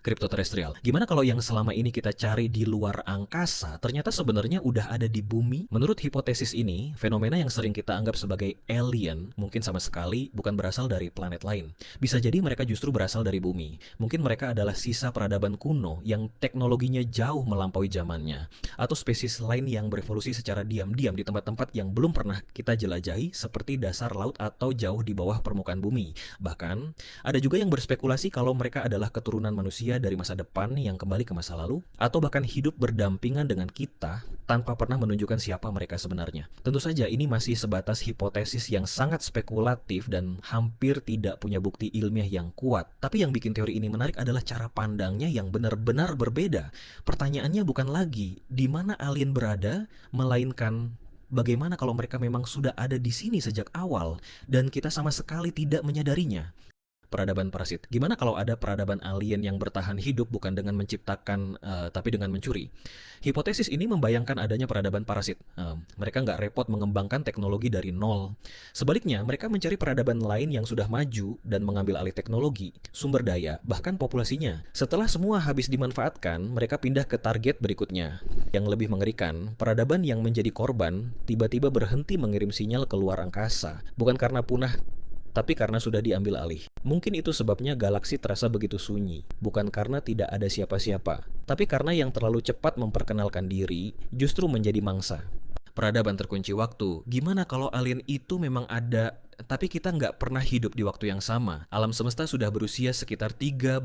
kriptoterestrial. Gimana kalau yang selama ini kita cari di luar angkasa, ternyata sebenarnya udah ada di bumi? Menurut hipotesis ini, fenomena yang sering kita anggap sebagai alien mungkin sama sekali bukan berasal dari planet lain. Bisa jadi mereka justru berasal dari bumi. Mungkin mereka adalah sisa peradaban kuno yang teknologinya jauh melampaui zamannya. Atau spesies lain yang berevolusi secara diam-diam di tempat-tempat yang belum pernah kita jelajahi seperti dasar laut atau jauh di bawah permukaan bumi. Bahkan, ada juga yang berspekulasi kalau mereka adalah keturunan manusia dari masa depan yang kembali ke masa lalu, atau bahkan hidup berdampingan dengan kita tanpa pernah menunjukkan siapa mereka sebenarnya. Tentu saja ini masih sebatas hipotesis yang sangat spekulatif dan hampir tidak punya bukti ilmiah yang kuat. Tapi yang bikin teori ini menarik adalah cara pandangnya yang benar-benar berbeda. Pertanyaannya bukan lagi di mana alien berada, melainkan bagaimana kalau mereka memang sudah ada di sini sejak awal dan kita sama sekali tidak menyadarinya. Peradaban parasit. Gimana kalau ada peradaban alien yang bertahan hidup bukan dengan menciptakan, tapi dengan mencuri? Hipotesis ini membayangkan adanya peradaban parasit. Mereka nggak repot mengembangkan teknologi dari nol. Sebaliknya, mereka mencari peradaban lain yang sudah maju dan mengambil alih teknologi, sumber daya, bahkan populasinya. Setelah semua habis dimanfaatkan, mereka pindah ke target berikutnya. Yang lebih mengerikan, peradaban yang menjadi korban tiba-tiba berhenti mengirim sinyal ke luar angkasa. Bukan karena punah, tapi karena sudah diambil alih. Mungkin itu sebabnya galaksi terasa begitu sunyi, bukan karena tidak ada siapa-siapa, tapi karena yang terlalu cepat memperkenalkan diri justru menjadi mangsa. Peradaban terkunci waktu. Gimana kalau alien itu memang ada, tapi kita nggak pernah hidup di waktu yang sama? Alam semesta sudah berusia sekitar 13,8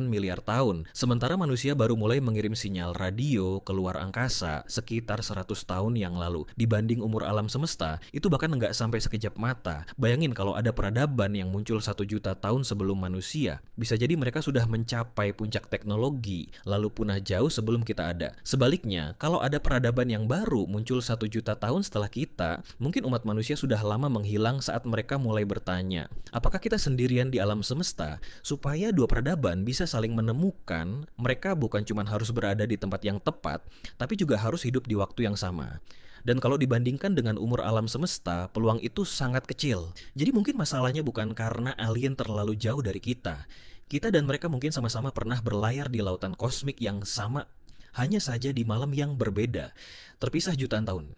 miliar tahun, sementara manusia baru mulai mengirim sinyal radio ke luar angkasa sekitar 100 tahun yang lalu. Dibanding umur alam semesta, itu bahkan nggak sampai sekejap mata. Bayangin kalau ada peradaban yang muncul 1 juta tahun sebelum manusia, bisa jadi mereka sudah mencapai puncak teknologi, lalu punah jauh sebelum kita ada. Sebaliknya, kalau ada peradaban yang baru muncul 1 juta tahun setelah kita, mungkin umat manusia sudah lama menghilang saat mereka mulai bertanya, apakah kita sendirian di alam semesta? Supaya dua peradaban bisa saling menemukan, mereka bukan cuma harus berada di tempat yang tepat, tapi juga harus hidup di waktu yang sama. Dan kalau dibandingkan dengan umur alam semesta, peluang itu sangat kecil. Jadi mungkin masalahnya bukan karena alien terlalu jauh dari kita. Kita dan mereka mungkin sama-sama pernah berlayar di lautan kosmik yang sama, hanya saja di malam yang berbeda, terpisah jutaan tahun.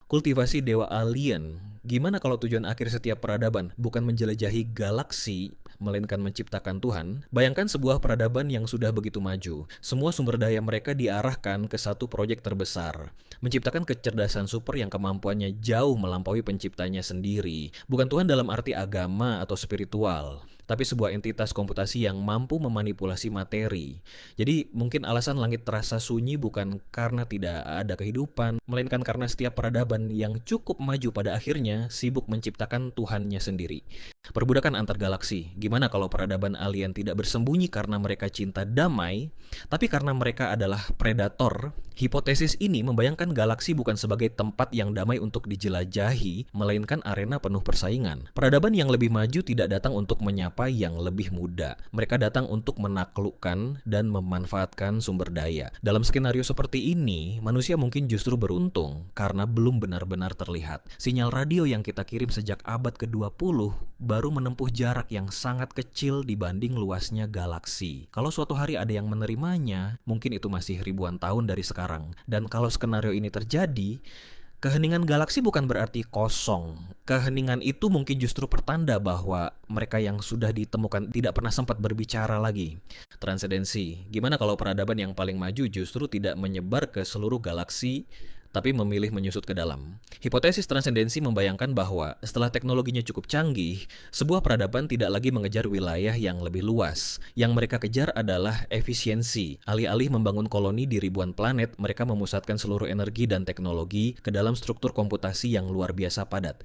Kultivasi dewa alien. Gimana kalau tujuan akhir setiap peradaban bukan menjelajahi galaksi, melainkan menciptakan Tuhan? Bayangkan sebuah peradaban yang sudah begitu maju. Semua sumber daya mereka diarahkan ke satu proyek terbesar. Menciptakan kecerdasan super yang kemampuannya jauh melampaui penciptanya sendiri. Bukan Tuhan dalam arti agama atau spiritual, tapi sebuah entitas komputasi yang mampu memanipulasi materi. Jadi mungkin alasan langit terasa sunyi bukan karena tidak ada kehidupan, melainkan karena setiap peradaban yang cukup maju pada akhirnya sibuk menciptakan Tuhannya sendiri. Perbudakan antar galaksi. Gimana kalau peradaban alien tidak bersembunyi karena mereka cinta damai, tapi karena mereka adalah predator? Hipotesis ini membayangkan galaksi bukan sebagai tempat yang damai untuk dijelajahi, melainkan arena penuh persaingan. Peradaban yang lebih maju tidak datang untuk menyapa yang lebih muda. Mereka datang untuk menaklukkan dan memanfaatkan sumber daya. Dalam skenario seperti ini, manusia mungkin justru beruntung karena belum benar-benar terlihat. Sinyal radio yang kita kirim sejak abad ke-20 baru menempuh jarak yang sangat kecil dibanding luasnya galaksi. Kalau suatu hari ada yang menerimanya, mungkin itu masih ribuan tahun dari sekarang. Dan kalau skenario ini terjadi, keheningan galaksi bukan berarti kosong. Keheningan itu mungkin justru pertanda bahwa mereka yang sudah ditemukan tidak pernah sempat berbicara lagi. Transendensi. Gimana kalau peradaban yang paling maju justru tidak menyebar ke seluruh galaksi, tapi memilih menyusut ke dalam? Hipotesis transendensi membayangkan bahwa setelah teknologinya cukup canggih, sebuah peradaban tidak lagi mengejar wilayah yang lebih luas. Yang mereka kejar adalah efisiensi. Alih-alih membangun koloni di ribuan planet, mereka memusatkan seluruh energi dan teknologi ke dalam struktur komputasi yang luar biasa padat.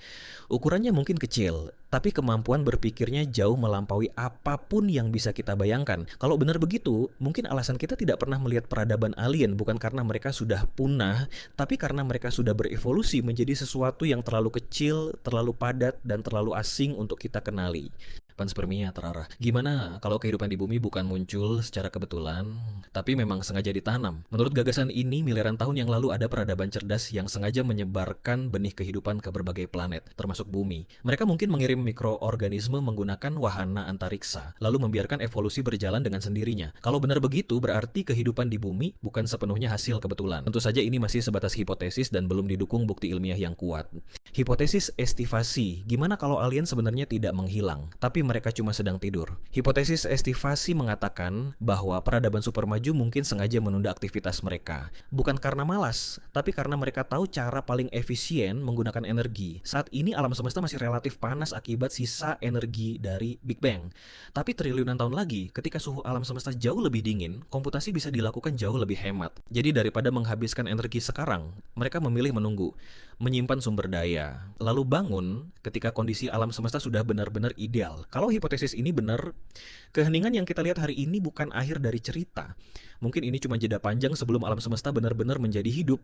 Ukurannya mungkin kecil, tapi kemampuan berpikirnya jauh melampaui apapun yang bisa kita bayangkan. Kalau benar begitu, mungkin alasan kita tidak pernah melihat peradaban alien bukan karena mereka sudah punah, tapi karena mereka sudah berevolusi menjadi sesuatu yang terlalu kecil, terlalu padat, dan terlalu asing untuk kita kenali. panspermia terarah. Gimana kalau kehidupan di bumi bukan muncul secara kebetulan, tapi memang sengaja ditanam? Menurut gagasan ini, miliaran tahun yang lalu ada peradaban cerdas yang sengaja menyebarkan benih kehidupan ke berbagai planet, termasuk bumi. Mereka mungkin mengirim mikroorganisme menggunakan wahana antariksa, lalu membiarkan evolusi berjalan dengan sendirinya. Kalau benar begitu, berarti kehidupan di bumi bukan sepenuhnya hasil kebetulan. Tentu saja ini masih sebatas hipotesis dan belum didukung bukti ilmiah yang kuat. Hipotesis estivasi, gimana kalau alien sebenarnya tidak menghilang, tapi mereka cuma sedang tidur? Hipotesis estivasi mengatakan bahwa peradaban super maju mungkin sengaja menunda aktivitas mereka. Bukan karena malas, tapi karena mereka tahu cara paling efisien menggunakan energi. Saat ini alam semesta masih relatif panas akibat sisa energi dari Big Bang. Tapi triliunan tahun lagi, ketika suhu alam semesta jauh lebih dingin, komputasi bisa dilakukan jauh lebih hemat. Jadi daripada menghabiskan energi sekarang, mereka memilih menunggu, menyimpan sumber daya, lalu bangun ketika kondisi alam semesta sudah benar-benar ideal. Kalau hipotesis ini benar, keheningan yang kita lihat hari ini bukan akhir dari cerita. Mungkin ini cuma jeda panjang sebelum alam semesta benar-benar menjadi hidup.